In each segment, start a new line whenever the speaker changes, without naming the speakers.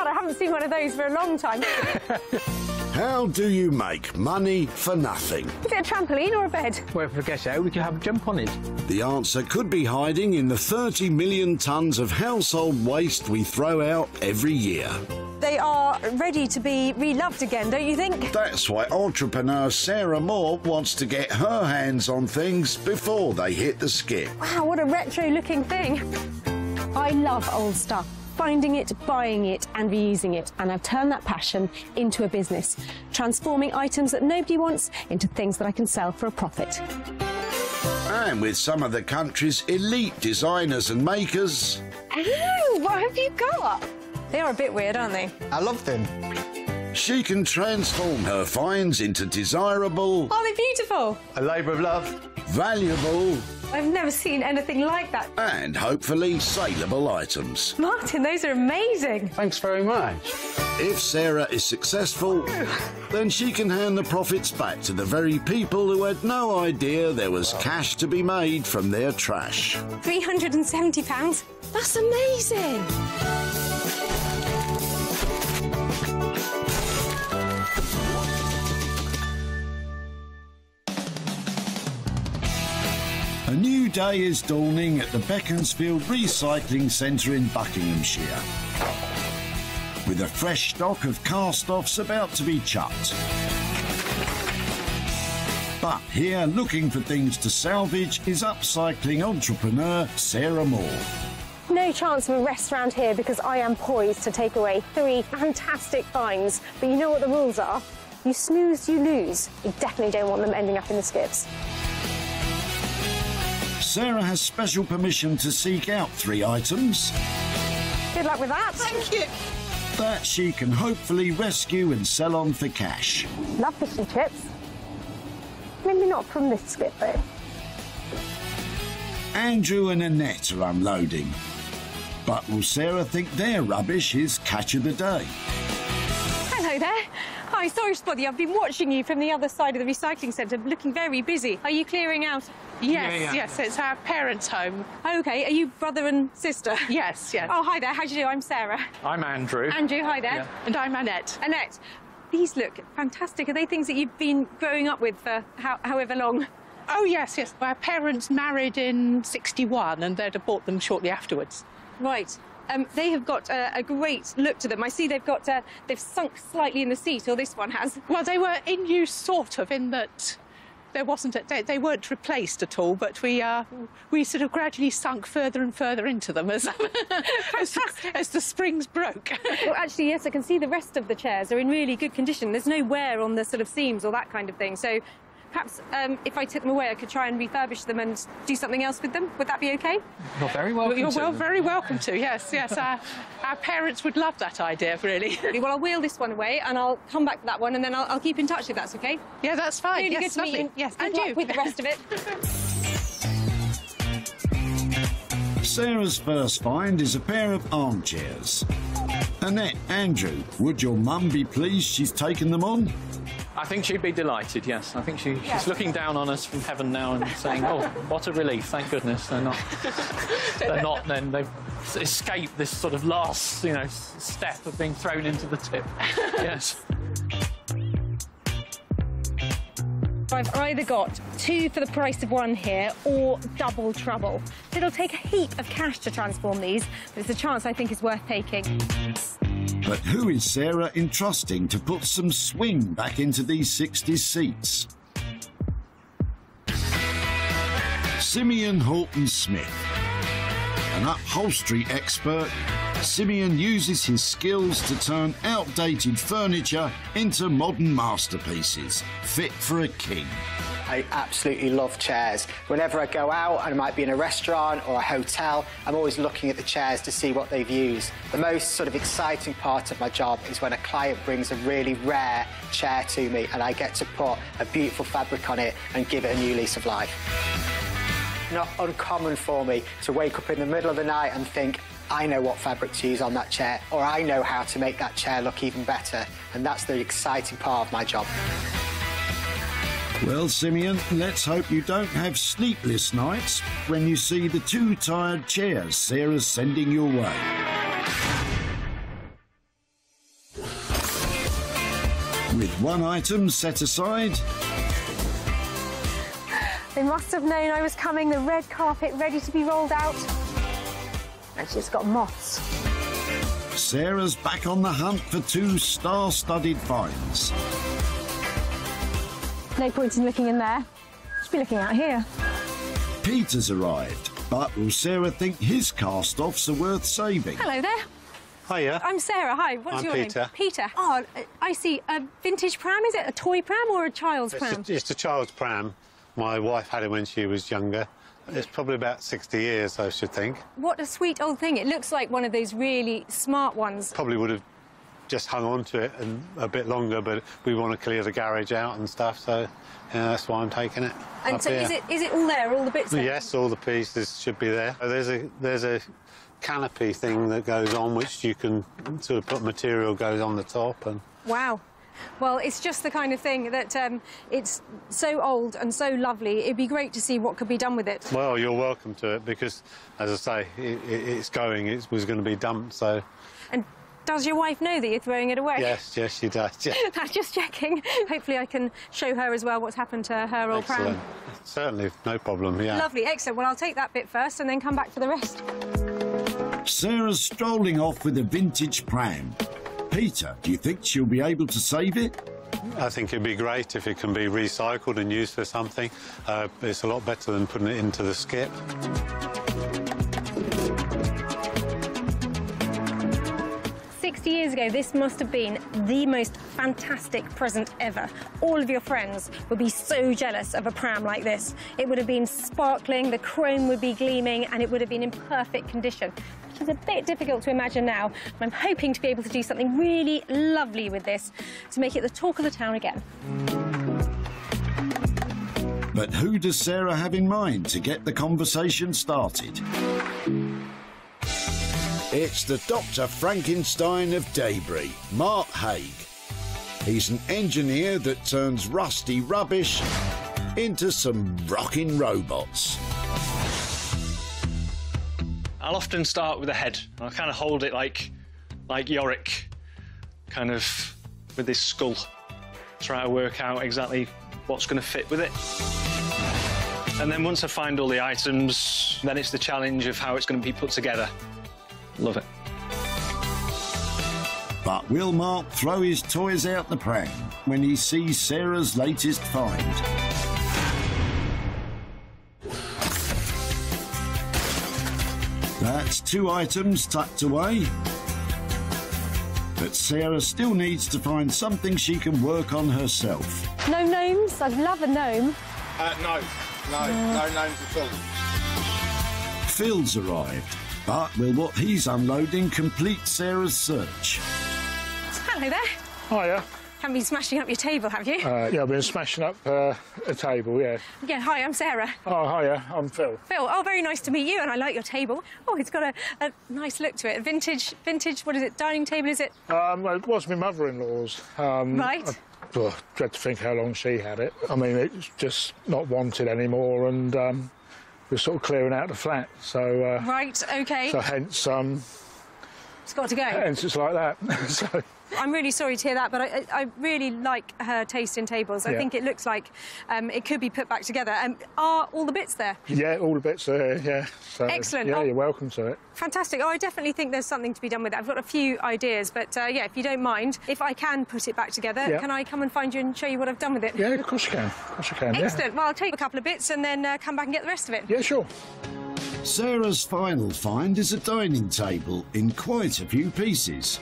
God, I haven't seen one of those for a long time.
How do you make money for nothing?
Is it a trampoline or a bed?
Well, if we get out, we can have a jump on it.
The answer could be hiding in the 30 million tonnes of household waste we throw out every year.
They are ready to be re-loved again, don't you think?
That's why entrepreneur Sarah Moore wants to get her hands on things before they hit the skip.
Wow, what a retro-looking thing. I love old stuff. Finding it, buying it and reusing it, and I've turned that passion into a business, transforming items that nobody wants into things that I can sell for a profit.
And with some of the country's elite designers and makers...
Oh, what have you got? They are a bit weird, aren't they?
I love them.
She can transform her finds into desirable...
Oh, they're beautiful.
A labour of love.
Valuable...
I've never seen anything like that.
And hopefully saleable items.
Martin, those are amazing.
Thanks very much.
If Sarah is successful, then she can hand the profits back to the very people who had no idea there was cash to be made from their trash.
£370? That's amazing.
A new day is dawning at the Beaconsfield Recycling Centre in Buckinghamshire, with a fresh stock of cast-offs about to be chucked. But here, looking for things to salvage, is upcycling entrepreneur Sarah Moore.
No chance of arrest around here because I am poised to take away 3 fantastic finds. But you know what the rules are? You snooze, you lose. You definitely don't want them ending up in the skips.
Sarah has special permission to seek out 3 items.
Good luck with that.
Thank you.
That she can hopefully rescue and sell on for cash.
Love fish and chips. Maybe not from this skip, though.
Andrew and Annette are unloading. But will Sarah think their rubbish is catch of the day?
Hello there. Hi, sorry to bother you. I've been watching you from the other side of the recycling centre, looking very busy. Are you clearing out?
Yes, yes, it's our parents' home.
OK, are you brother and sister?
Yes, yes.
Oh, hi there, how do you do? I'm Sarah.
I'm Andrew.
Andrew, hi there.
Yeah.
And I'm Annette.
Annette, these look fantastic. Are they things that you've been growing up with for however long?
Oh, yes, yes. Our parents married in '61 and they'd have bought them shortly afterwards.
Right. They have got a great look to them. I see they've got they've sunk slightly in the seat, or this one has.
Well, they were in use, sort of, in that there wasn't they weren't replaced at all, but we sort of gradually sunk further and further into them as as the springs broke.
Well, actually, yes, I can see the rest of the chairs are in really good condition. There's no wear on the sort of seams or that kind of thing. So perhaps if I took them away, I could try and refurbish them and do something else with them. Would that be OK?
You're very welcome
You're very welcome to, yes, yes. Our parents would love that idea, really.
Well, I'll wheel this one away and I'll come back to that one and then I'll keep in touch if that's OK.
Yeah, that's fine.
Really
yes,
good to
lovely.
meet you.
Yes,
good
and
luck
you.
with the rest of it.
Sarah's first find is a pair of armchairs. Annette, Andrew, would your mum be pleased she's taken them on?
I think she'd be delighted, yes. I think she's looking down on us from heaven now and saying, oh, what a relief, thank goodness. They're not, then they've escaped this sort of last, step of being thrown into the tip. Yes.
I've either got 2 for the price of 1 here or double trouble. It'll take a heap of cash to transform these, but it's a chance I think is worth taking.
But who is Sarah entrusting to put some swing back into these 60s seats? Simeon Horton-Smith. An upholstery expert, Simeon uses his skills to turn outdated furniture into modern masterpieces, fit for a king.
I absolutely love chairs. Whenever I go out, and I might be in a restaurant or a hotel, I'm always looking at the chairs to see what they've used. The most sort of exciting part of my job is when a client brings a really rare chair to me and I get to put a beautiful fabric on it and give it a new lease of life. Not uncommon for me to wake up in the middle of the night and think, I know what fabric to use on that chair, or I know how to make that chair look even better, and that's the exciting part of my job.
Well, Simeon, let's hope you don't have sleepless nights when you see the 2 tired chairs Sarah's sending your way. With one item set aside,
They must have known I was coming, the red carpet ready to be rolled out. And she's got moths.
Sarah's back on the hunt for 2 star-studded finds.
No point in looking in there. Should be looking out here.
Peter's arrived, but will Sarah think his cast-offs are worth saving?
Hello there.
Hiya.
I'm Sarah. Hi. What's
I'm
your
Peter.
name? Peter. Oh, I see. A vintage pram. Is it a toy pram or a child's pram?
It's a child's pram. My wife had it when she was younger. It's probably about 60 years, I should think.
What a sweet old thing. It looks like one of those really smart ones.
Probably would have just hung on to it and a bit longer, but we want to clear the garage out and stuff, so yeah, that's why I'm taking it.
And so is it all there, all the bits there?
Yes, all the pieces should be there. There's a canopy thing that goes on, which you can sort of put material goes on the top. And
Wow. Well, it's just the kind of thing that it's so old and so lovely. It'd be great to see what could be done with it.
well, you're welcome to it because, as I say, it's going. It was going to be dumped, so.
And does your wife know that you're throwing it away?
Yes, she does. Yeah.
That's just checking. Hopefully I can show her as well what's happened to her old
Excellent.
pram.
Certainly, no problem, yeah.
Lovely, excellent. Well, I'll take that bit first and then come back for the rest.
Sarah's strolling off with a vintage pram. Peter, do you think she'll be able to save it?
I think it'd be great if it can be recycled and used for something. It's a lot better than putting it into the skip.
60 years ago, this must have been the most fantastic present ever. All of your friends would be so jealous of a pram like this. It would have been sparkling, the chrome would be gleaming, and it would have been in perfect condition. Which is a bit difficult to imagine now. I'm hoping to be able to do something really lovely with this to make it the talk of the town again.
But who does Sarah have in mind to get the conversation started? It's the Dr. Frankenstein of Daybury, Mark Haig. He's an engineer that turns rusty rubbish into some rocking robots.
I'll often start with the head. I'll kind of hold it like Yorick, kind of with his skull. Try to work out exactly what's going to fit with it. And then once I find all the items, then it's the challenge of how it's going to be put together. Love it.
But will Mark throw his toys out the pram when he sees Sarah's latest find? That's 2 items tucked away. But Sarah still needs to find something she can work on herself.
No gnomes? I'd love a gnome.
No gnomes at all.
Phil's arrived, but will what he's unloading complete Sarah's search?
Hello there.
Hiya.
Haven't been smashing up your table, have you?
Yeah, I've been smashing up a table, yeah.
Yeah, hi, I'm Sarah.
Oh, hiya, I'm Phil.
Phil, oh, very nice to meet you, and I like your table. Oh, it's got a nice look to it. Vintage, what is it, dining table, is it?
Well, it was my mother-in-law's.
Right.
I dread to think how long she had it. I mean, it's just not wanted anymore, and we're sort of clearing out the flat, so...
Right, OK.
So hence...
It's got to go.
Hence it's like that, so...
I'm really sorry to hear that, but I really like her taste in tables. I think it looks like it could be put back together. Are all the bits there?
Yeah, all the bits are here, yeah. So,
excellent.
Yeah, you're welcome to it.
Fantastic. Oh, I definitely think there's something to be done with it. I've got a few ideas, but yeah, if you don't mind, if I can put it back together, can I come and find you and show you what I've done with it?
Yeah, of course you can. Of course you can,
Excellent. Well, I'll take a couple of bits and then come back and get the rest of it.
Yeah, sure.
Sarah's final find is a dining table in quite a few pieces.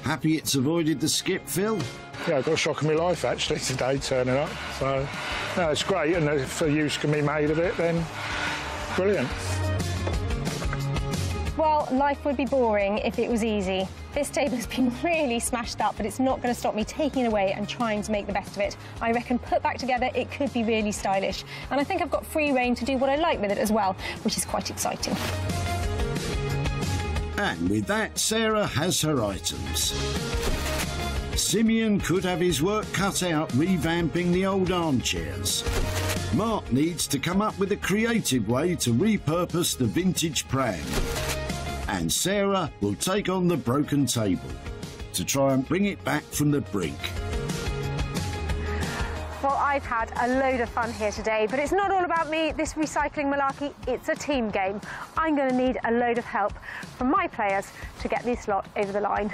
Happy it's avoided the skip, Phil?
Yeah, I got a shock of my life, actually, today, turning up. So, no, it's great, and if a use can be made of it, then brilliant.
Well, life would be boring if it was easy. This table has been really smashed up, but it's not going to stop me taking it away and trying to make the best of it. I reckon put back together, it could be really stylish. And I think I've got free rein to do what I like with it as well, which is quite exciting.
And with that, Sarah has her items. Simeon could have his work cut out revamping the old armchairs. Mark needs to come up with a creative way to repurpose the vintage pram. And Sarah will take on the broken table to try and bring it back from the brink.
I've had a load of fun here today, but it's not all about me, this recycling malarkey, it's a team game. I'm going to need a load of help from my players to get this lot over the line.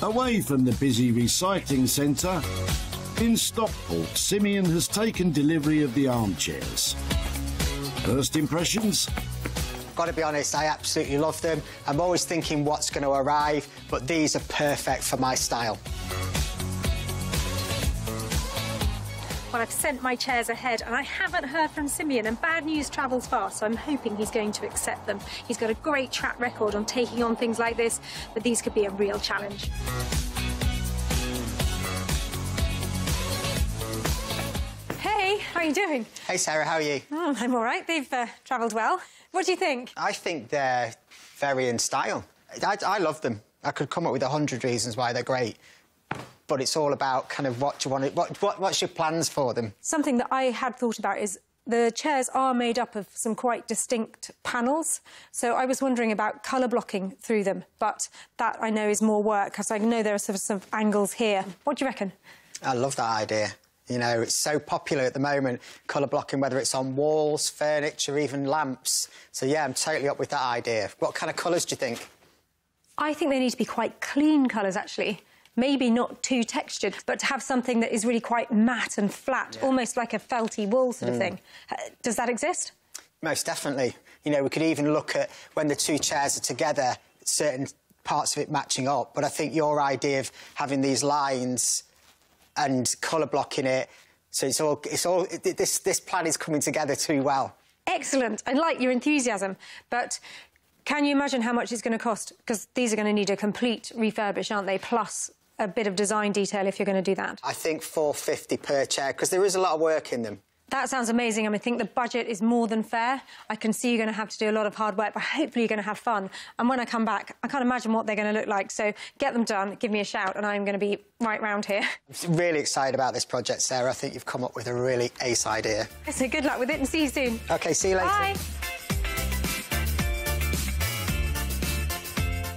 Away from the busy recycling centre, in Stockport, Simeon has taken delivery of the armchairs. First impressions?
Got to be honest, I absolutely love them. I'm always thinking what's going to arrive, but these are perfect for my style.
Well, I've sent my chairs ahead and I haven't heard from Simeon, and bad news travels fast, so I'm hoping he's going to accept them. He's got a great track record on taking on things like this, but these could be a real challenge. Hey, how are you doing?
Hey, Sarah, how are you?
Oh, I'm all right. They've travelled well. What do you think?
I think they're very in style. I love them. I could come up with 100 reasons why they're great. But it's all about kind of what you want. What's your plans for them?
Something that I had thought about is the chairs are made up of some quite distinct panels. So I was wondering about colour blocking through them, but that I know is more work because I know there are some angles here. What do you reckon?
I love that idea. You know, it's so popular at the moment, colour blocking, whether it's on walls, furniture, even lamps. So, yeah, I'm totally up with that idea. What kind of colours do you think?
I think they need to be quite clean colours, actually. Maybe not too textured, but to have something that is really quite matte and flat, almost like a felty wool sort of thing. Does that exist?
Most definitely. You know, we could even look at when the two chairs are together, certain parts of it matching up. But I think your idea of having these lines and colour blocking it, so this plan is coming together too well.
Excellent. I like your enthusiasm, but can you imagine how much it's going to cost? Because these are going to need a complete refurbish, aren't they? Plus a bit of design detail if you're going to do that.
I think £450 per chair, because there is a lot of work in them.
That sounds amazing. I mean, I think the budget is more than fair. I can see you're going to have to do a lot of hard work, but hopefully you're going to have fun. And when I come back, I can't imagine what they're going to look like. So get them done, give me a shout, and I'm going to be right round here.
I'm really excited about this project, Sarah. I think you've come up with a really ace idea.
So good luck with it and see you soon.
OK, see you later.
Bye.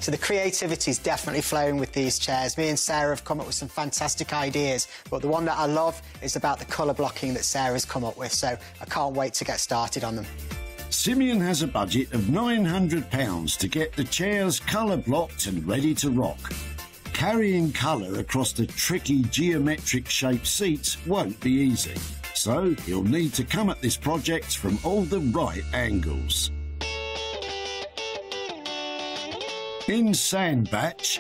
So the creativity's definitely flowing with these chairs. Me and Sarah have come up with some fantastic ideas, but the one that I love is about the colour blocking that Sarah's come up with, so I can't wait to get started on them.
Simeon has a budget of £900 to get the chairs colour blocked and ready to rock. Carrying colour across the tricky geometric shaped seats won't be easy, so he'll need to come at this project from all the right angles. In Sandbatch,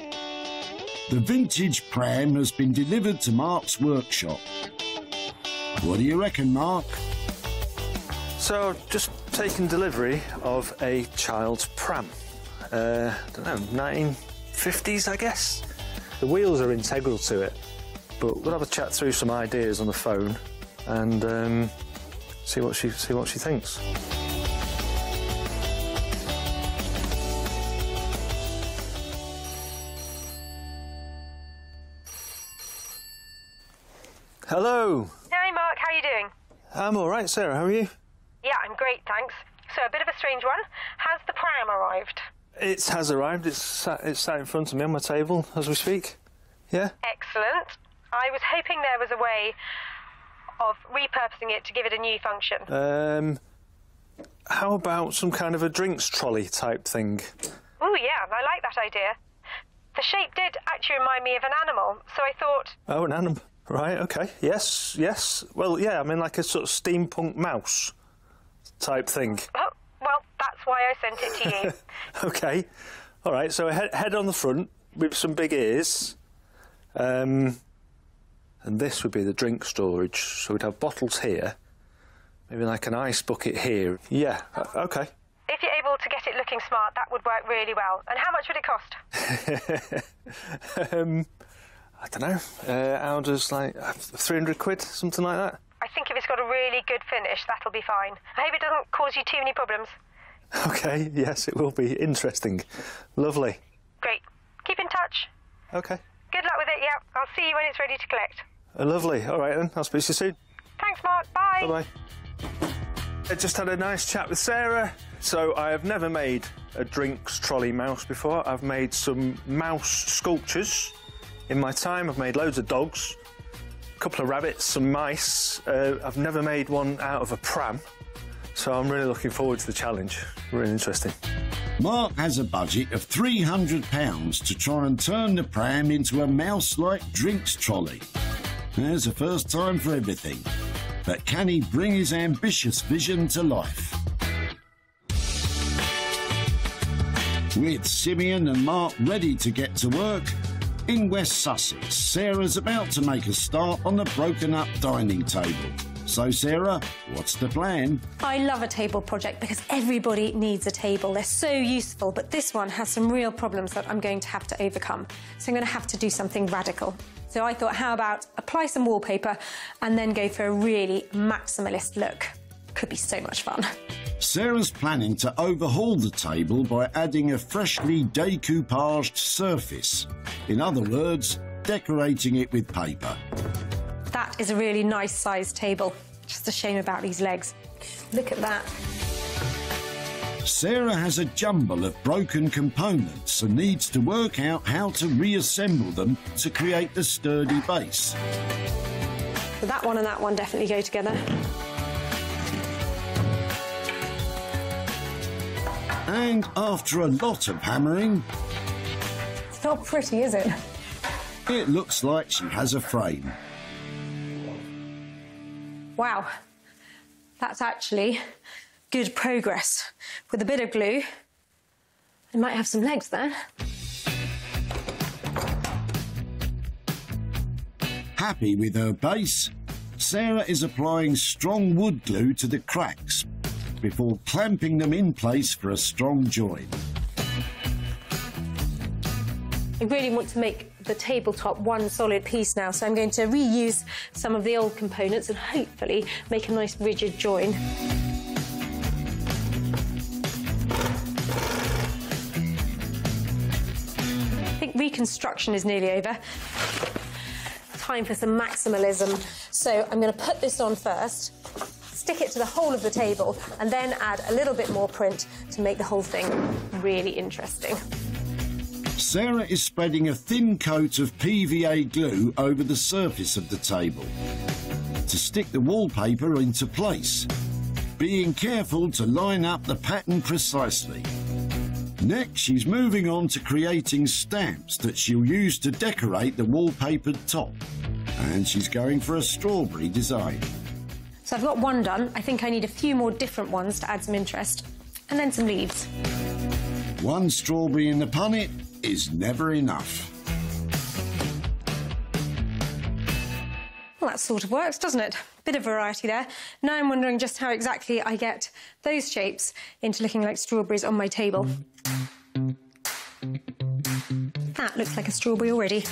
the vintage pram has been delivered to Mark's workshop. What do you reckon, Mark?
So I've just taken delivery of a child's pram. I don't know, 1950s, I guess. The wheels are integral to it, but we'll have a chat through some ideas on the phone and see what she thinks. Hello.
Hey, Mark, how are you doing?
I'm all right, Sarah. How are you?
Yeah, I'm great, thanks. So, a bit of a strange one. Has the pram arrived?
It has arrived. It's sat in front of me on my table as we speak. Yeah?
Excellent. I was hoping there was a way of repurposing it to give it a new function.
How about some kind of a drinks trolley type thing?
Oh, yeah, I like that idea. The shape did actually remind me of an animal, so I thought...
Oh, an animal. Right, OK. Yes. Well, yeah, I mean, like a sort of steampunk mouse type thing.
Oh, well, that's why I sent it to you.
OK. All right, so a head on the front with some big ears. And this would be the drink storage. So we'd have bottles here, maybe like an ice bucket here. Yeah, OK.
If you're able to get it looking smart, that would work really well. And how much would it cost?
I don't know, how does, like, 300 quid, something like that?
I think if it's got a really good finish, that'll be fine. I hope it doesn't cause you too many problems.
OK, yes, it will be interesting. Lovely.
Great. Keep in touch.
OK.
Good luck with it, yeah. I'll see you when it's ready to collect.
Lovely. All right, then. I'll speak to you soon.
Thanks, Mark. Bye.
Bye-bye. I just had a nice chat with Sarah. So I have never made
a drinks trolley mouse before. I've made some mouse sculptures in my time. I've made loads of dogs, a couple of rabbits, some mice. I've never made one out of a pram, so I'm really looking forward to the challenge. Really interesting.
Mark has a budget of £300 to try and turn the pram into a mouse-like drinks trolley. There's a first time for everything. But can he bring his ambitious vision to life? With Simeon and Mark ready to get to work, in West Sussex, Sarah's about to make a start on the broken-up dining table. So, Sarah, what's the plan?
I love a table project because everybody needs a table. They're so useful, but this one has some real problems that I'm going to have to overcome. So I'm going to have to do something radical. So I thought, how about apply some wallpaper and then go for a really maximalist look? Could be so much fun.
Sarah's planning to overhaul the table by adding a freshly decoupaged surface. In other words, decorating it with paper.
That is a really nice sized table. Just a shame about these legs. Look at that.
Sarah has a jumble of broken components and needs to work out how to reassemble them to create the sturdy base.
So that one and that one definitely go together.
And after a lot of hammering...
It's not pretty, is it?
It looks like she has a frame.
Wow, that's actually good progress. With a bit of glue, I might have some legs there.
Happy with her base, Sarah is applying strong wood glue to the cracks before clamping them in place for a strong join.
I really want to make the tabletop one solid piece now, so I'm going to reuse some of the old components and hopefully make a nice rigid join. I think reconstruction is nearly over. Time for some maximalism. So I'm going to put this on first, stick it to the whole of the table, and then add a little bit more print to make the whole thing really interesting.
Sarah is spreading a thin coat of PVA glue over the surface of the table to stick the wallpaper into place, being careful to line up the pattern precisely. Next, she's moving on to creating stamps that she'll use to decorate the wallpapered top. And she's going for a strawberry design.
So I've got one done. I think I need a few more different ones to add some interest. And then some leaves.
One strawberry in the punnet is never enough.
Well, that sort of works, doesn't it? Bit of variety there. Now I'm wondering just how exactly I get those shapes into looking like strawberries on my table. That looks like a strawberry already.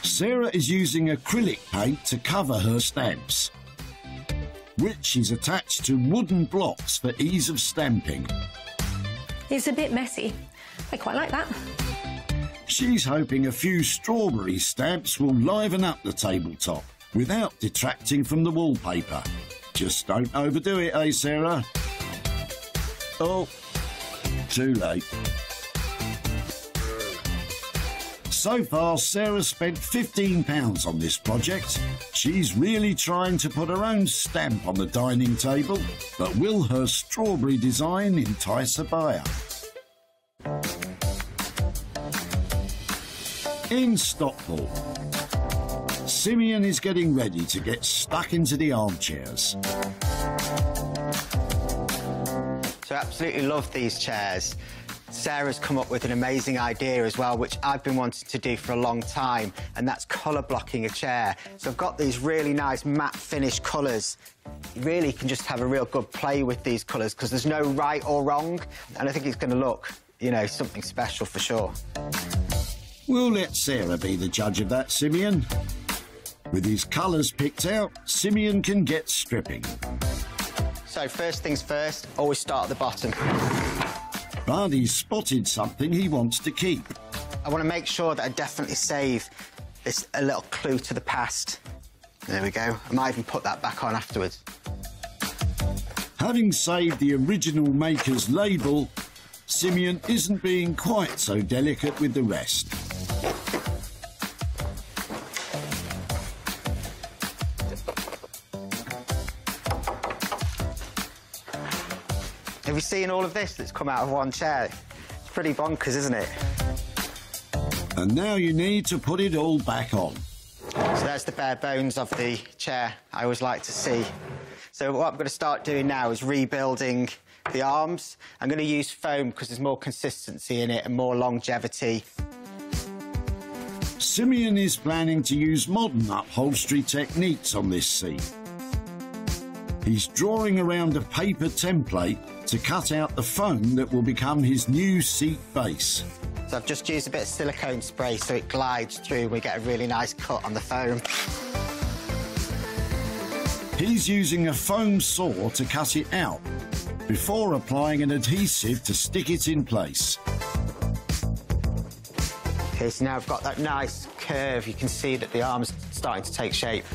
Sarah is using acrylic paint to cover her stamps, which she's attached to wooden blocks for ease of stamping.
It's a bit messy. I quite like that.
She's hoping a few strawberry stamps will liven up the tabletop without detracting from the wallpaper. Just don't overdo it, eh, Sarah? Oh, too late. So far, Sarah's spent £15 on this project. She's really trying to put her own stamp on the dining table, but will her strawberry design entice a buyer? In Stockport, Simeon is getting ready to get stuck into the armchairs.
So I absolutely love these chairs. Sarah's come up with an amazing idea as well, which I've been wanting to do for a long time, and that's colour blocking a chair. So I've got these really nice matte finish colours. You really can just have a real good play with these colours because there's no right or wrong, and I think it's going to look, you know, something special for sure.
We'll let Sarah be the judge of that, Simeon. With his colours picked out, Simeon can get stripping.
So first things first, always start at the bottom.
But he's spotted something he wants to keep.
I want to make sure that I definitely save this a little clue to the past. There we go. I might even put that back on afterwards.
Having saved the original maker's label, Simeon isn't being quite so delicate with the rest.
Have you seen all of this that's come out of one chair? It's pretty bonkers, isn't it?
And now you need to put it all back on.
So that's the bare bones of the chair I always like to see. So what I'm going to start doing now is rebuilding the arms. I'm going to use foam because there's more consistency in it and more longevity.
Simeon is planning to use modern upholstery techniques on this seat. He's drawing around a paper template to cut out the foam that will become his new seat base.
So I've just used a bit of silicone spray so it glides through and we get a really nice cut on the foam.
He's using a foam saw to cut it out before applying an adhesive to stick it in place.
OK, so now I've got that nice curve. You can see that the arm's starting to take shape.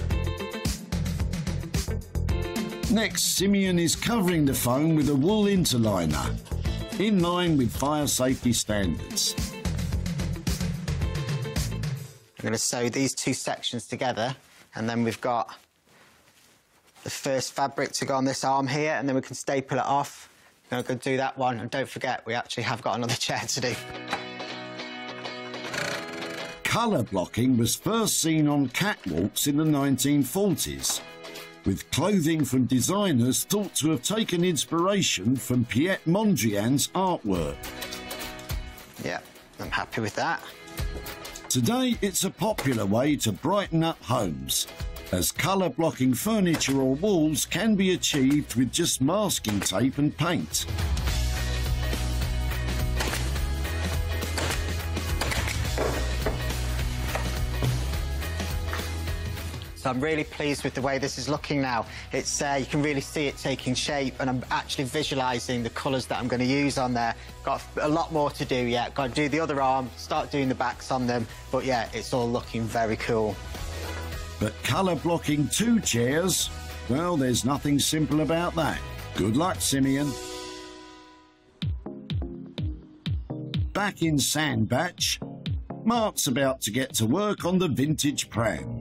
Next, Simeon is covering the foam with a wool interliner, in line with fire safety standards.
I'm going to sew these two sections together, and then we've got the first fabric to go on this arm here, and then we can staple it off. I'm going to do that one, and don't forget, we actually have got another chair to do.
Colour blocking was first seen on catwalks in the 1940s, with clothing from designers thought to have taken inspiration from Piet Mondrian's artwork.
Yeah, I'm happy with that.
Today, it's a popular way to brighten up homes, as colour-blocking furniture or walls can be achieved with just masking tape and paint.
So I'm really pleased with the way this is looking now. It's you can really see it taking shape, and I'm actually visualising the colours that I'm going to use on there. Got a lot more to do yet. Got to do the other arm, start doing the backs on them. But yeah, it's all looking very cool.
But colour blocking 2 chairs, well, there's nothing simple about that. Good luck, Simeon. Back in Sandbatch, Mark's about to get to work on the vintage pram.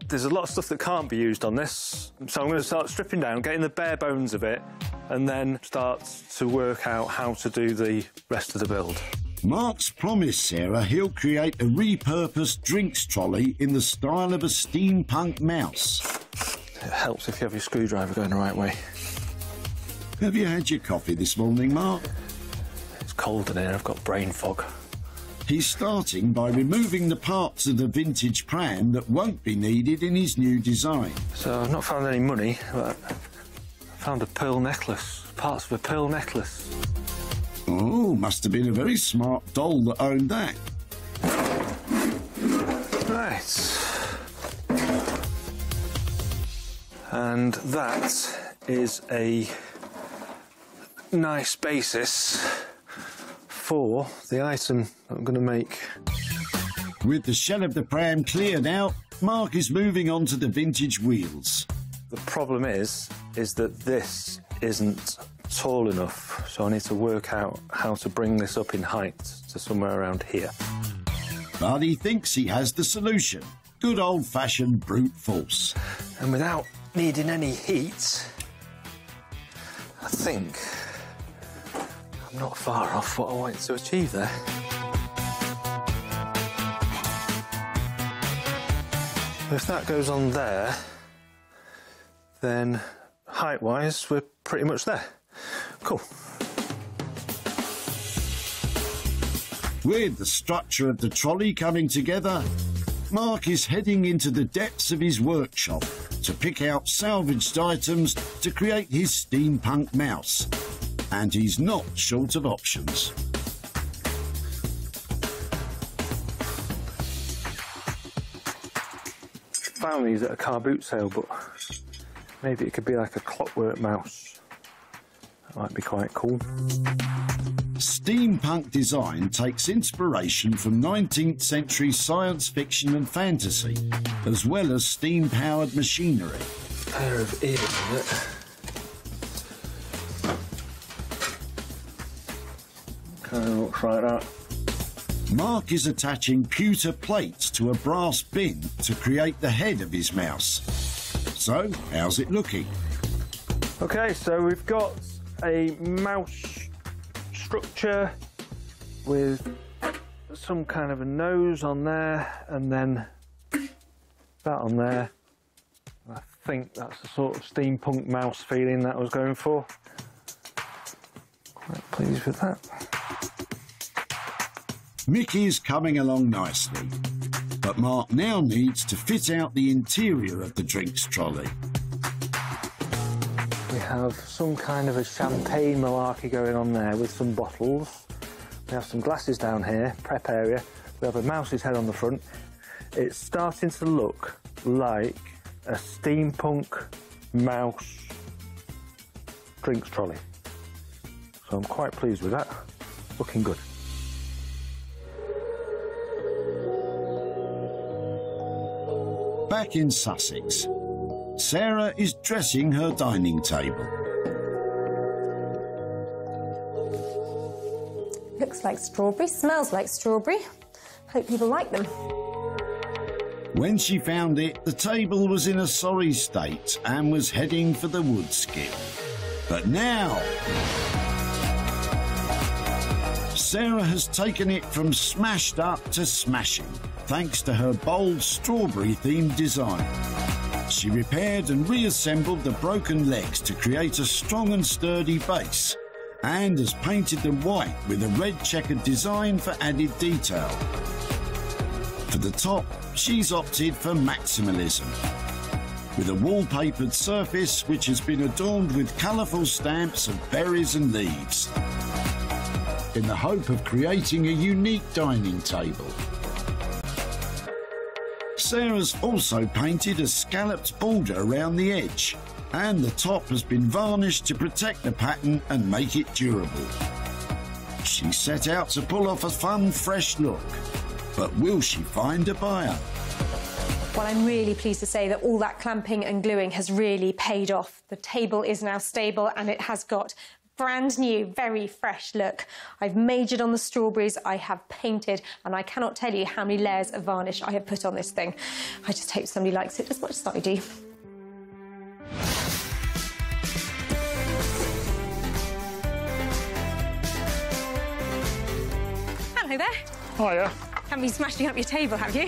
There's a lot of stuff that can't be used on this, so I'm going to start stripping down, getting the bare bones of it, and then start to work out how to do the rest of the build.
Mark's promised Sarah he'll create a repurposed drinks trolley in the style of a steampunk mouse.
It helps if you have your screwdriver going the right way.
Have you had your coffee this morning, Mark?
It's cold in here, I've got brain fog.
He's starting by removing the parts of the vintage pram that won't be needed in his new design.
So I've not found any money, but I found a pearl necklace, parts of a pearl necklace.
Oh, must have been a very smart doll that owned that.
Right. And that is a nice basis for the item that I'm going to make.
With the shell of the pram cleared out, Mark is moving on to the vintage wheels.
The problem is that this isn't tall enough, so I need to work out how to bring this up in height to somewhere around here.
But he thinks he has the solution. Good old-fashioned brute force.
And without needing any heat, I think I'm not far off what I wanted to achieve there. If that goes on there, then height-wise, we're pretty much there. Cool.
With the structure of the trolley coming together, Mark is heading into the depths of his workshop to pick out salvaged items to create his steampunk mouse. And he's not short of options.
Found these at a car boot sale, but maybe it could be like a clockwork mouse. That might be quite cool.
Steampunk design takes inspiration from 19th century science fiction and fantasy, as well as steam-powered machinery.
Pair of ears in it. Kind of looks like that.
Mark is attaching pewter plates to a brass bin to create the head of his mouse. So, how's it looking?
Okay, so we've got a mouse structure with some kind of a nose on there, and then that on there. I think that's the sort of steampunk mouse feeling that I was going for. Quite pleased with that.
Mickey's coming along nicely, but Mark now needs to fit out the interior of the drinks trolley.
We have some kind of a champagne malarkey going on there with some bottles. We have some glasses down here, prep area. We have a mouse's head on the front. It's starting to look like a steampunk mouse drinks trolley. So I'm quite pleased with that. Looking good.
Back in Sussex, Sarah is dressing her dining table.
Looks like strawberry, smells like strawberry. Hope people like them.
When she found it, the table was in a sorry state and was heading for the wood skip. But now, Sarah has taken it from smashed up to smashing, thanks to her bold strawberry-themed design. She repaired and reassembled the broken legs to create a strong and sturdy base, and has painted them white with a red checkered design for added detail. For the top, she's opted for maximalism, with a wallpapered surface which has been adorned with colourful stamps of berries and leaves, in the hope of creating a unique dining table. Sarah's also painted a scalloped border around the edge, and the top has been varnished to protect the pattern and make it durable. She set out to pull off a fun, fresh look, but will she find a buyer?
Well, I'm really pleased to say that all that clamping and gluing has really paid off. The table is now stable and it has got brand new, very fresh look. I've majored on the strawberries, I have painted, and I cannot tell you how many layers of varnish I have put on this thing. I just hope somebody likes it as much as I do. Hello there.
Hiya.
Haven't been smashing up your table, have you?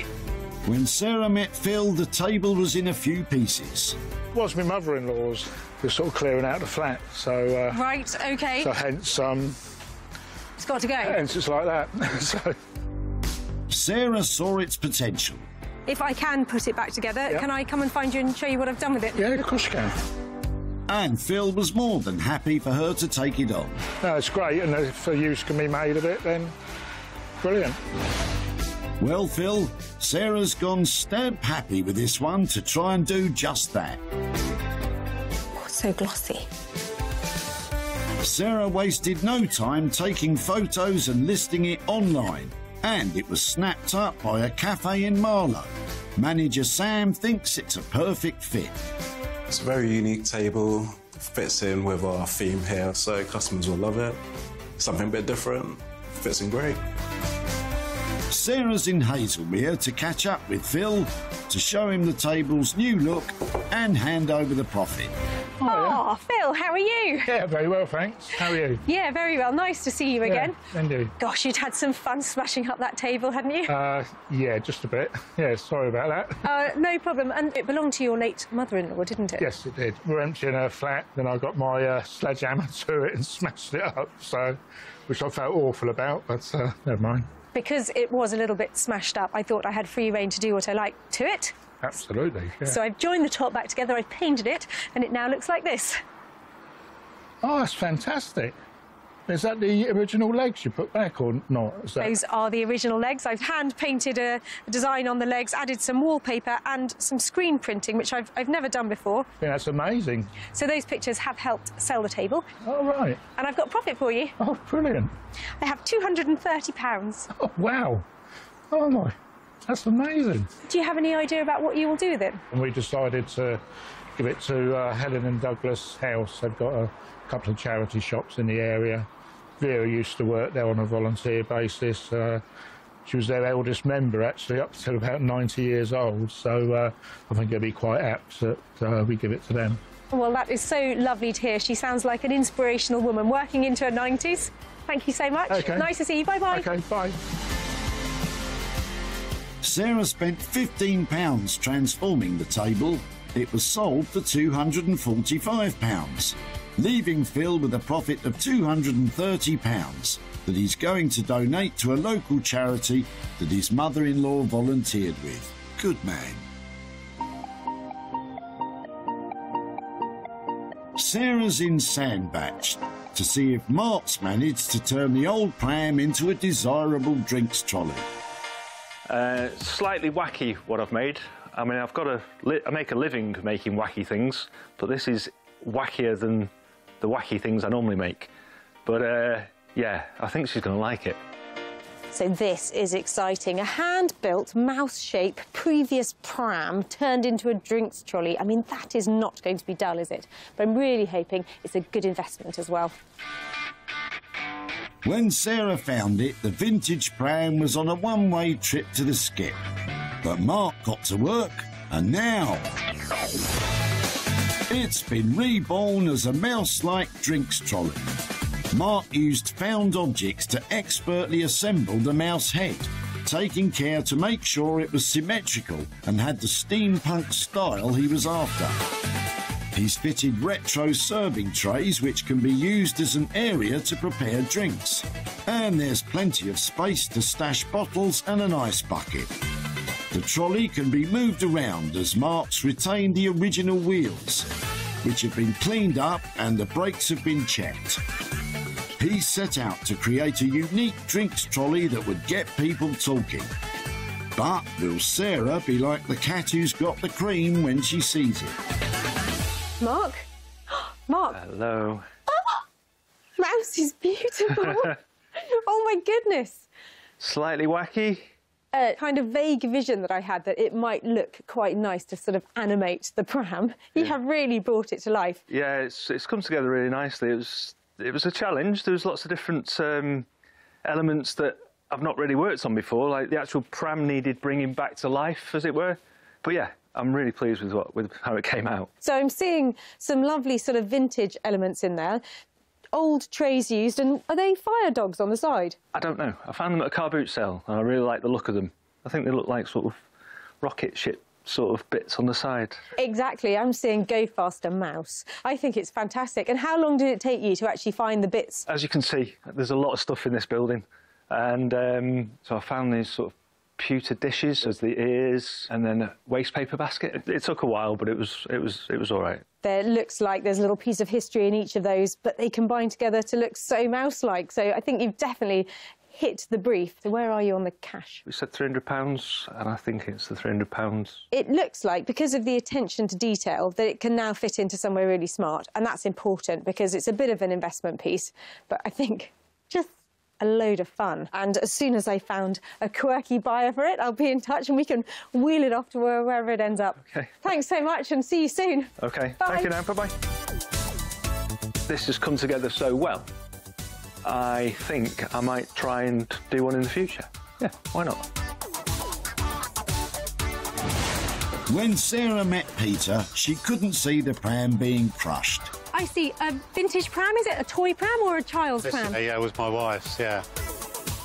When Sarah met Phil, the table was in a few pieces.
It was my mother-in-law's. We're sort of clearing out the flat, so...
right, OK.
So hence,
it's got to go.
hence it's like that. So...
Sarah saw its potential.
If I can put it back together, can I come and find you and show you what I've done with it?
Yeah, of course you can.
And Phil was more than happy for her to take it on.
No, it's great, and if a use can be made of it, then brilliant.
Well, Phil, Sarah's gone stamp happy with this one to try and do just that.
Oh, so glossy.
Sarah wasted no time taking photos and listing it online, and it was snapped up by a cafe in Marlow. Manager Sam thinks it's a perfect fit.
It's a very unique table, fits in with our theme here, so customers will love it. Something a bit different, fits in great.
Sarah's in Hazelmere to catch up with Phil, to show him the table's new look and hand over the profit.
Oh, Phil, how are you?
Yeah, very well, thanks. How are you?
Yeah, very well. Nice to see you again.
Indeed.
Gosh, you'd had some fun smashing up that table, hadn't you?
Yeah, just a bit. Yeah, sorry about that.
No problem. And it belonged to your late mother-in-law, didn't it?
Yes, it did. We're emptying her flat, then I got my sledgehammer to it and smashed it up, so, which I felt awful about, but never mind.
Because it was a little bit smashed up, I thought I had free rein to do what I liked to it.
Absolutely, yeah.
So I've joined the top back together, I've painted it, and it now looks like this.
Oh, that's fantastic. Is that the original legs you put back or not? Is that...
Those are the original legs. I've hand-painted a design on the legs, added some wallpaper and some screen printing, which I've never done before.
Yeah, that's amazing.
So those pictures have helped sell the table.
Oh, right.
And I've got profit for you.
Oh, brilliant.
I have £230.
Oh, wow. Oh, my. That's amazing.
Do you have any idea about what you will do with it?
And we decided to give it to Helen and Douglas House. They've got a couple of charity shops in the area. Vera used to work there on a volunteer basis. She was their eldest member, actually, up to about 90 years old, so I think it'd be quite apt that we give it to them.
Well, that is so lovely to hear. She sounds like an inspirational woman working into her 90s. Thank you so much.
Okay.
Nice to see you. Bye-bye.
OK, bye.
Sarah spent £15 transforming the table. It was sold for £245, leaving Phil with a profit of £230 that he's going to donate to a local charity that his mother-in-law volunteered with. Good man. Sarah's in Sandbatch to see if Mark's managed to turn the old pram into a desirable drinks trolley.
Slightly wacky what I've made. I mean, I make a living making wacky things, but this is wackier than the wacky things I normally make. But yeah, I think she's going to like it.
So this is exciting. A hand-built, mouse-shaped previous pram turned into a drinks trolley. I mean, that is not going to be dull, is it? But I'm really hoping it's a good investment as well.
When Sarah found it, the vintage pram was on a one-way trip to the skip. But Mark got to work, and now it's been reborn as a mouse-like drinks trolley. Mark used found objects to expertly assemble the mouse head, taking care to make sure it was symmetrical and had the steampunk style he was after. He's fitted retro serving trays which can be used as an area to prepare drinks. And there's plenty of space to stash bottles and an ice bucket. The trolley can be moved around as Mark's retained the original wheels, which have been cleaned up and the brakes have been checked. He set out to create a unique drinks trolley that would get people talking. But will Sarah be like the cat who's got the cream when she sees it?
Mark? Mark?
Hello.
Oh, mouse is beautiful. Oh, my goodness.
Slightly wacky.
A kind of vague vision that I had that it might look quite nice to sort of animate the pram. You have really brought it to life.
Yeah, it's come together really nicely. It was a challenge. There was lots of different elements that I've not really worked on before, like the actual pram needed bringing back to life, as it were. But yeah, I'm really pleased with how it came out.
So I'm seeing some lovely sort of vintage elements in there. Old trays used, and are they fire dogs on the side?
I don't know. I found them at a car boot sale, and I really like the look of them. I think they look like sort of rocket ship sort of bits on the side.
Exactly. I'm seeing Go Faster Mouse. I think it's fantastic. And how long did it take you to actually find the bits?
As you can see, there's a lot of stuff in this building. And so I found these sort of pewter dishes as the ears, and then a waste paper basket. It took a while, but it was all right.
There looks like there's a little piece of history in each of those, but they combine together to look so mouse-like. So I think you've definitely hit the brief. So where are you on the cash?
We said £300, and I think it's the £300.
It looks like, because of the attention to detail, that it can now fit into somewhere really smart, and that's important because it's a bit of an investment piece, but I think just a load of fun. And as soon as I found a quirky buyer for it, I'll be in touch and we can wheel it off to wherever it ends up.
OK.
Thanks so much and see you soon.
OK.
Bye.
Thank you now. Bye-bye. This has come together so well. I think I might try and do one in the future. Yeah, why not?
When Sarah met Peter, she couldn't see the pram being crushed.
I see. A vintage pram, is it? A toy pram or a child's pram?
Yeah, it was my wife's, yeah.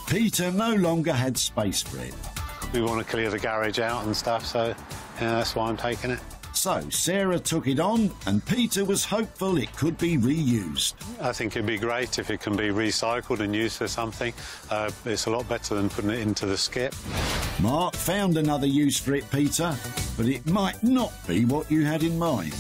Peter no longer had space for it.
We want to clear the garage out and stuff, so yeah, that's why I'm taking it.
So Sarah took it on and Peter was hopeful it could be reused.
I think it'd be great if it can be recycled and used for something. It's a lot better than putting it into the skip.
Mark found another use for it, Peter, but it might not be what you had in mind.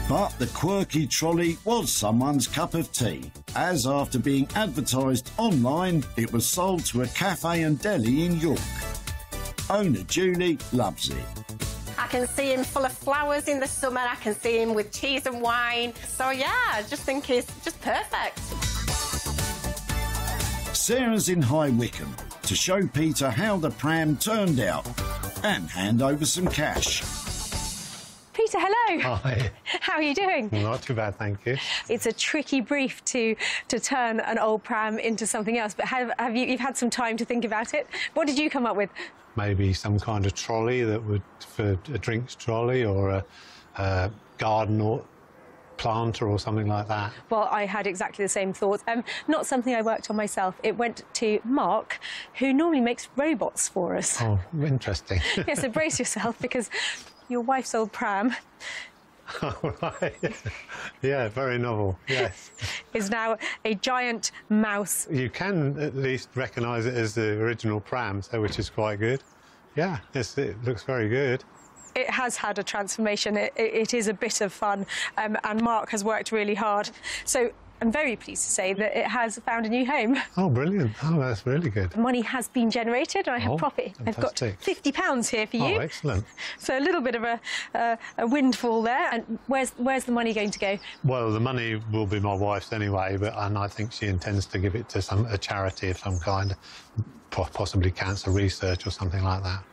But the quirky trolley was someone's cup of tea, as after being advertised online, it was sold to a cafe and deli in York. Owner Julie loves it.
I can see him full of flowers in the summer, I can see him with cheese and wine. So yeah, I just think it's just perfect.
Sarah's in High Wycombe to show Peter how the pram turned out and hand over some cash.
Peter, hello.
Hi.
How are you doing?
Not too bad, thank you.
It's a tricky brief to turn an old pram into something else, but you've had some time to think about it. What did you come up with?
Maybe some kind of trolley for a drinks trolley, or a garden or planter or something like that.
Well, I had exactly the same thoughts. Not something I worked on myself. It went to Mark, who normally makes robots for us.
Oh, interesting.
Yeah, so brace yourself, because your wife's old pram...
Oh, right. Yeah, very novel, yes.
...is now a giant mouse.
You can at least recognise it as the original pram, so which is quite good. Yeah, it looks very good.
It has had a transformation. It is a bit of fun, and Mark has worked really hard. So I'm very pleased to say that it has found a new home.
Oh, brilliant. Oh, that's really good.
Money has been generated, and I have profit.
Fantastic.
I've got £50 here for you.
Oh, excellent.
So a little bit of a windfall there. And where's the money going to go?
Well, the money will be my wife's anyway, and I think she intends to give it to a charity of some kind, possibly cancer research or something like that.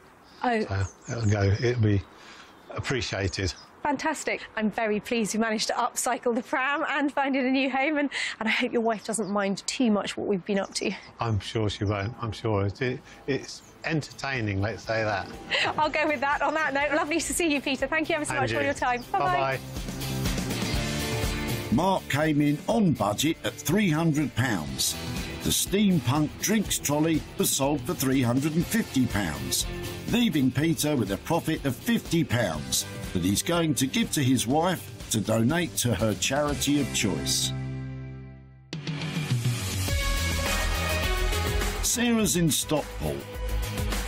Oh.
So it'll be appreciated.
Fantastic. I'm very pleased we managed to upcycle the pram and find it a new home, and I hope your wife doesn't mind too much what we've been up to.
I'm sure she won't. I'm sure it's entertaining, let's say that.
I'll go with that. On that note, lovely to see you, Peter. Thank you ever so much for your time. Bye-bye.
Bye-bye.
Mark came in on budget at £300. The steampunk drinks trolley was sold for £350, leaving Peter with a profit of £50 that he's going to give to his wife to donate to her charity of choice. Sarah's in Stockport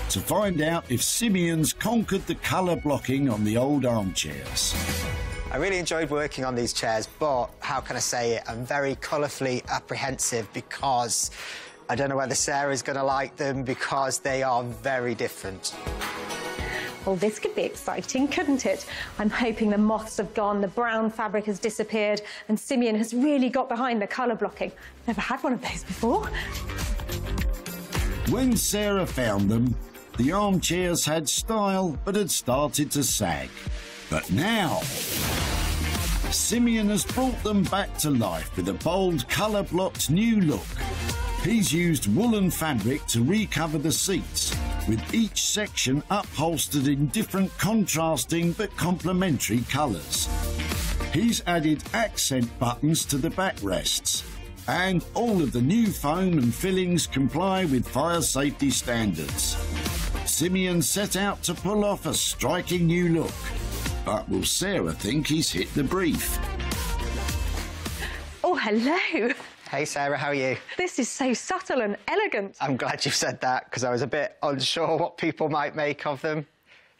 to find out if Simeon's conquered the colour blocking on the old armchairs.
I really enjoyed working on these chairs, but how can I say it? I'm very colourfully apprehensive because I don't know whether Sarah's going to like them, because they are very different.
Well, this could be exciting, couldn't it? I'm hoping the moths have gone, the brown fabric has disappeared, and Simeon has really got behind the colour blocking. Never had one of those before.
When Sarah found them, the armchairs had style but had started to sag. But now, Simeon has brought them back to life with a bold, colour-blocked new look. He's used woolen fabric to recover the seats, with each section upholstered in different contrasting but complementary colours. He's added accent buttons to the backrests, and all of the new foam and fillings comply with fire safety standards. Simeon set out to pull off a striking new look. But will Sarah think he's hit the brief?
Oh, hello.
Hey, Sarah, how are you?
This is so subtle and elegant.
I'm glad you said that, because I was a bit unsure what people might make of them.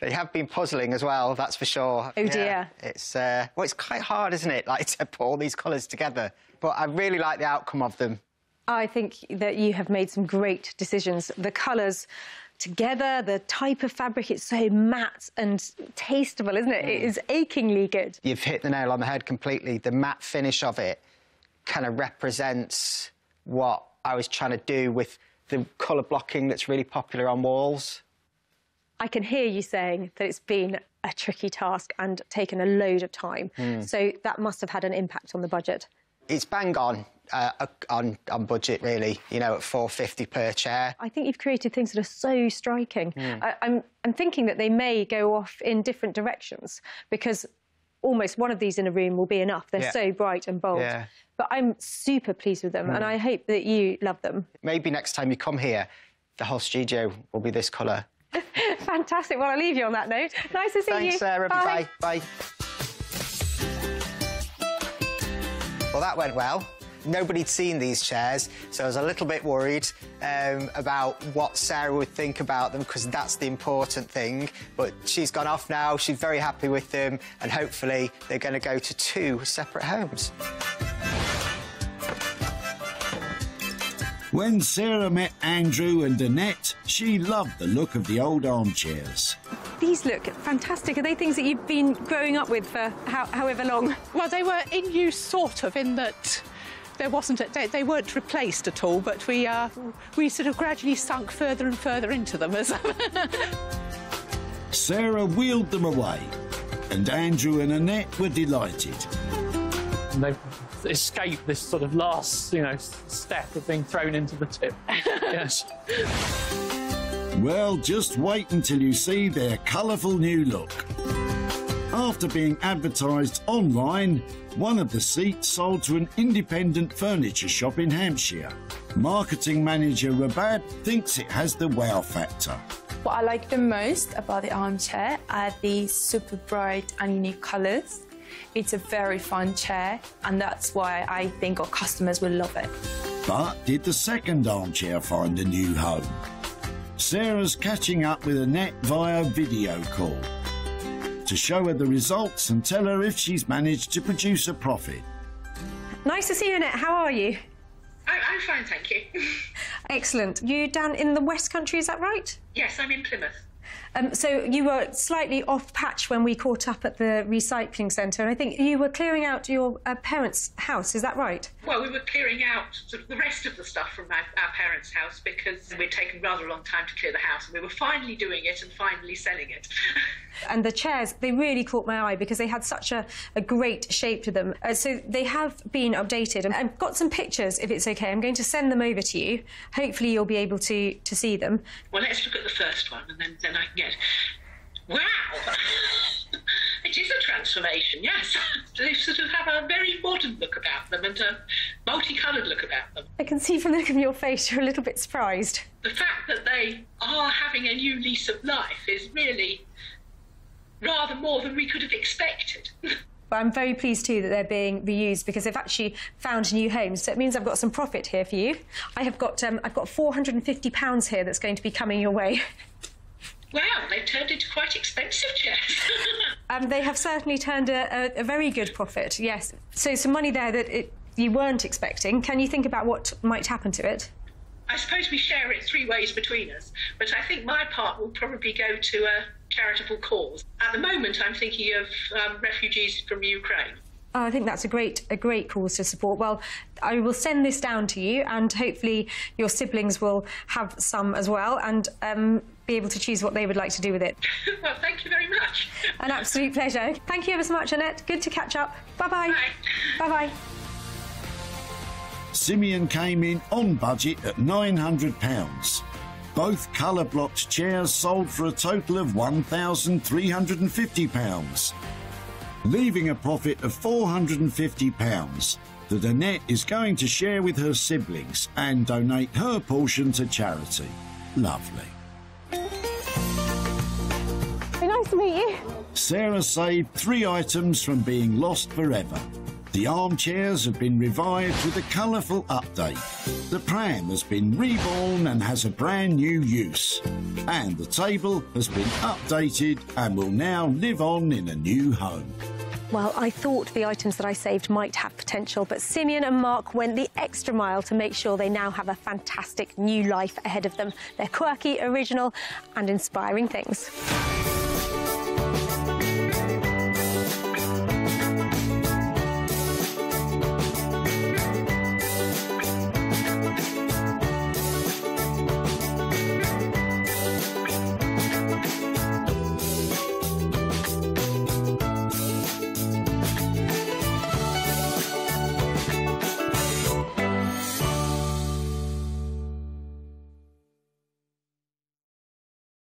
They have been puzzling as well, that's for sure.
Oh, dear.
It's, well, it's quite hard, isn't it, like, to put all these colours together. But I really like the outcome of them.
I think that you have made some great decisions. The colours together, the type of fabric, it's so matte and tasteable, isn't it? It is achingly good.
You've hit the nail on the head completely. The matte finish of it kind of represents what I was trying to do with the colour blocking that's really popular on walls.
I can hear you saying that it's been a tricky task and taken a load of time. So that must have had an impact on the budget.
It's bang on budget, really, you know, at £450 per chair.
I think you've created things that are so striking. I'm thinking that they may go off in different directions, because almost one of these in a room will be enough. They're so bright and bold. But I'm super pleased with them, and I hope that you love them. Maybe next time you come here, the whole studio will be this colour. Fantastic. Well, I'll leave you on that note. Nice to see you.
Thanks, Sarah.
Bye.
Bye. Well, that went well. Nobody'd seen these chairs, so I was a little bit worried about what Sarah would think about them, because that's the important thing. But she's gone off now, she's very happy with them, and hopefully they're going to go to 2 separate homes.
When Sarah met Andrew and Annette, she loved the look of the old armchairs.
These look fantastic. Are they things that you've been growing up with for however long?
Well, they were in use, sort of, in that there wasn't they weren't replaced at all, but we sort of gradually sunk further and further into them.
Sarah wheeled them away, and Andrew and Annette were delighted.
And they've escaped this sort of last, step of being thrown into the tip. Yes.
Well, just wait until you see their colourful new look. After being advertised online, one of the seats sold to an independent furniture shop in Hampshire. Marketing manager Rabab thinks it has the wow factor.
What I like the most about the armchair are the super bright and unique colours. It's a very fun chair, and that's why I think our customers will love it.
But did the second armchair find a new home? Sarah's catching up with Annette via video call to show her the results and tell her if she's managed to produce a profit.
Nice to see you, Annette. How are you?
I'm fine, thank you.
Excellent. You down in the West Country, is that right?
Yes, I'm in Plymouth.
So you were slightly off patch when we caught up at the recycling centre, and I think you were clearing out your parents' house, is that right?
Well, we were clearing out sort of the rest of the stuff from our parents' house because we'd taken rather a long time to clear the house, and we were finally doing it and finally selling it.
And the chairs, they really caught my eye because they had such a great shape to them. So they have been updated. And I've got some pictures, if it's OK. I'm going to send them over to you. Hopefully you'll be able to see them.
Well, let's look at the first one, and then I can get... Wow! It is a transformation, yes. They sort of have a very modern look about them and a multicoloured look about them.
I can see from the look of your face you're a little bit surprised.
The fact that they are having a new lease of life is really rather more than we could have expected.
But I'm very pleased too that they're being reused because they've actually found new homes. So it means I've got some profit here for you. I've got £450 here that's going to be coming your way.
Wow, they've turned into quite expensive chairs.
They have certainly turned a very good profit, yes. So some money there that you weren't expecting. Can you think about what might happen to it?
I suppose we share it 3 ways between us, but I think my part will probably go to a charitable cause. At the moment, I'm thinking of refugees from Ukraine.
Oh, I think that's a great cause to support. Well, I will send this down to you, and hopefully your siblings will have some as well, and be able to choose what they would like to do with it.
Well, thank you very much.
An absolute pleasure. Thank you ever so much, Annette. Good to catch up. Bye-bye.
Bye.
Bye-bye.
Simeon came in on budget at £900. Both colour-blocked chairs sold for a total of £1,350, leaving a profit of £450 that Annette is going to share with her siblings and donate her portion to charity. Lovely.
Very nice to meet you.
Sarah saved 3 items from being lost forever. The armchairs have been revived with a colourful update. The pram has been reborn and has a brand new use. And the table has been updated and will now live on in a new home.
Well, I thought the items that I saved might have potential, but Simeon and Mark went the extra mile to make sure they now have a fantastic new life ahead of them. They're quirky, original and inspiring things.